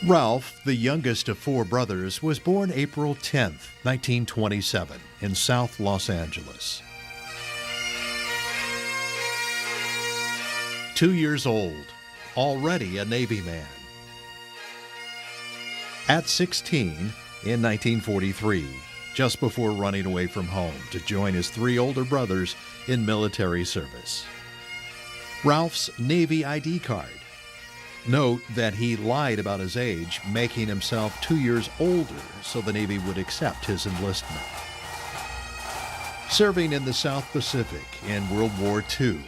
Ralph, the youngest of four brothers, was born April 10, 1927, in South Los Angeles. 2 years old, already a Navy man. At 16, in 1943, just before running away from home to join his three older brothers in military service. Ralph's Navy ID card. Note that he lied about his age, making himself 2 years older so the Navy would accept his enlistment. Serving in the South Pacific in World War II.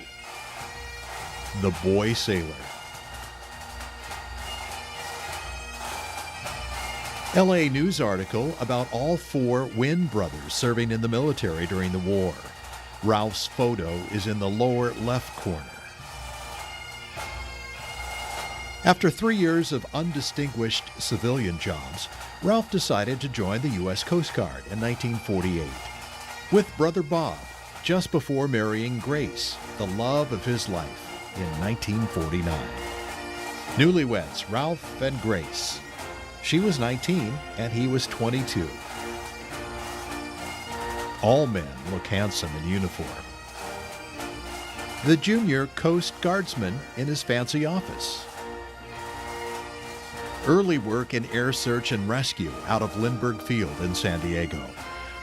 The boy sailor. LA News article about all four Winn brothers serving in the military during the war. Ralph's photo is in the lower left corner. After 3 years of undistinguished civilian jobs, Ralph decided to join the U.S. Coast Guard in 1948 with brother Bob, just before marrying Grace, the love of his life, in 1949. Newlyweds, Ralph and Grace. She was 19 and he was 22. All men look handsome in uniform. The junior Coast Guardsman in his fancy office. Early work in air search and rescue out of Lindbergh Field in San Diego.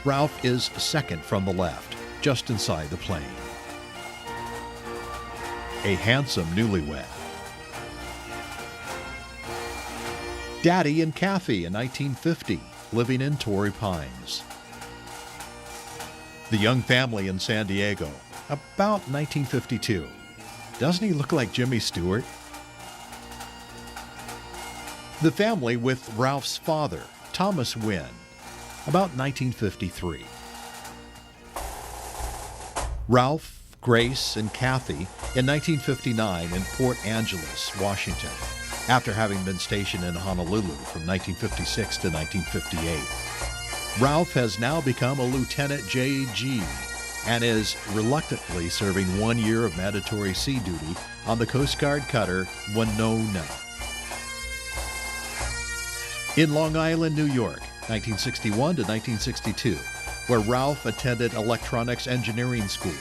Ralph is second from the left, just inside the plane. A handsome newlywed. Daddy and Kathy in 1950, living in Torrey Pines. The young family in San Diego, about 1952. Doesn't he look like Jimmy Stewart? The family with Ralph's father, Thomas Winn, about 1953. Ralph, Grace, and Kathy in 1959 in Port Angeles, Washington, after having been stationed in Honolulu from 1956 to 1958. Ralph has now become a Lieutenant JG and is reluctantly serving 1 year of mandatory sea duty on the Coast Guard cutter Winona. In Long Island, New York, 1961 to 1962, where Ralph attended electronics engineering school.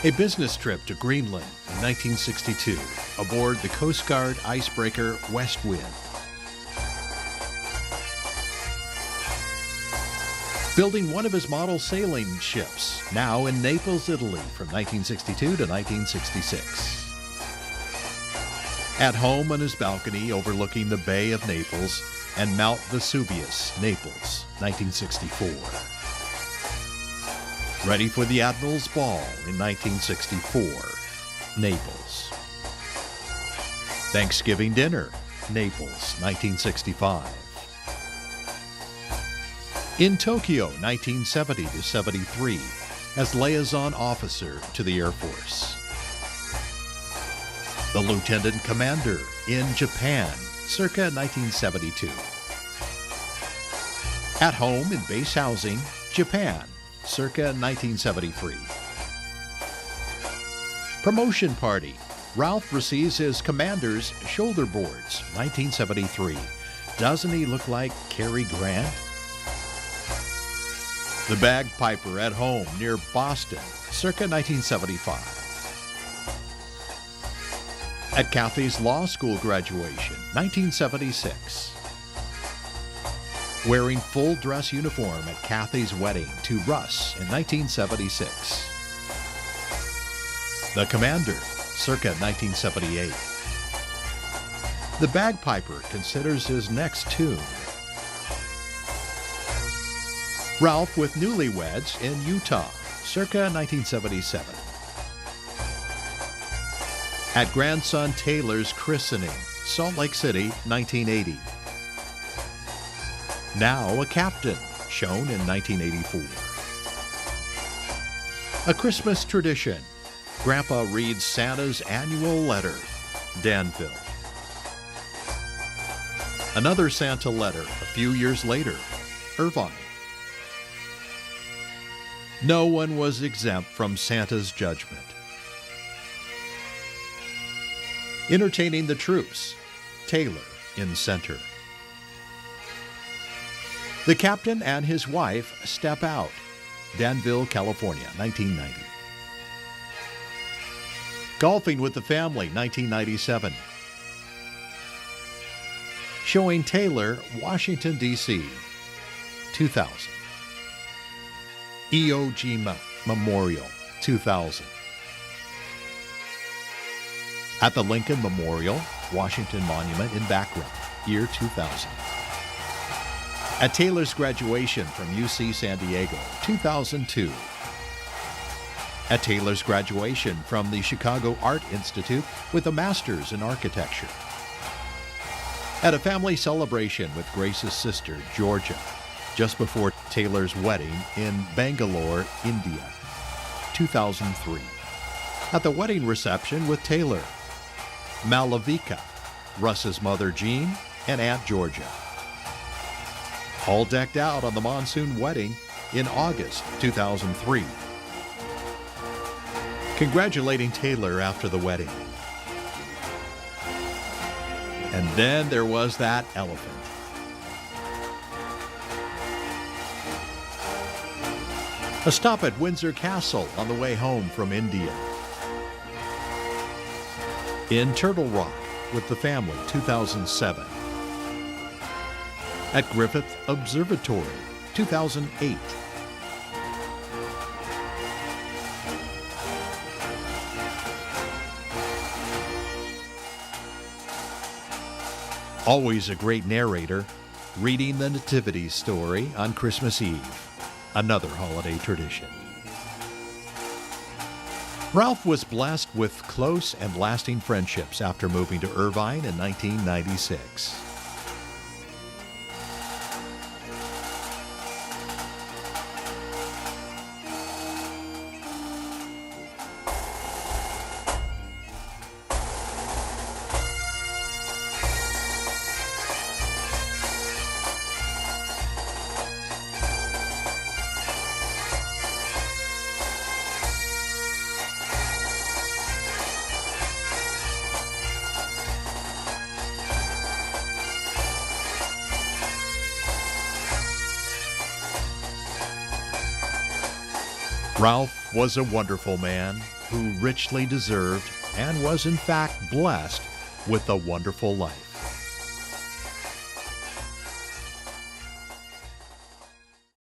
A business trip to Greenland in 1962 aboard the Coast Guard icebreaker Winn. Building one of his model sailing ships, now in Naples, Italy, from 1962 to 1966. At home on his balcony overlooking the Bay of Naples and Mount Vesuvius, Naples, 1964. Ready for the Admiral's Ball in 1964, Naples. Thanksgiving dinner, Naples, 1965. In Tokyo, 1970 to 73, as liaison officer to the Air Force. The Lieutenant Commander in Japan, circa 1972. At home in base housing, Japan, circa 1973. Promotion party. Ralph receives his commander's shoulder boards, 1973. Doesn't he look like Cary Grant? The Bagpiper at home near Boston, circa 1975. At Kathy's law school graduation, 1976. Wearing full dress uniform at Kathy's wedding to Russ in 1976. The Commander, circa 1978. The Bagpiper considers his next tune. Ralph with newlyweds in Utah, circa 1977. At grandson Taylor's christening, Salt Lake City, 1980. Now a captain, shown in 1984. A Christmas tradition. Grandpa reads Santa's annual letter, Danville. Another Santa letter a few years later, Irvine. No one was exempt from Santa's judgment. Entertaining the troops, Taylor in center. The Captain and His Wife Step Out, Danville, California, 1990. Golfing with the Family, 1997. Showing Taylor, Washington, D.C., 2000. Iwo Jima Memorial, 2000. At the Lincoln Memorial, Washington Monument in background, year 2000. At Taylor's graduation from UC San Diego, 2002. At Taylor's graduation from the Chicago Art Institute with a master's in architecture. At a family celebration with Grace's sister, Georgia, just before Taylor's wedding in Bangalore, India, 2003. At the wedding reception with Taylor, Malavika, Russ's mother Jean, and Aunt Georgia. All decked out on the monsoon wedding in August 2003. Congratulating Taylor after the wedding. And then there was that elephant. A stop at Windsor Castle on the way home from India. In Turtle Rock with the family, 2007. At Griffith Observatory, 2008. Always a great narrator, reading the Nativity story on Christmas Eve, another holiday tradition. Ralph was blessed with close and lasting friendships after moving to Irvine in 1996. Ralph was a wonderful man who richly deserved and was in fact blessed with a wonderful life.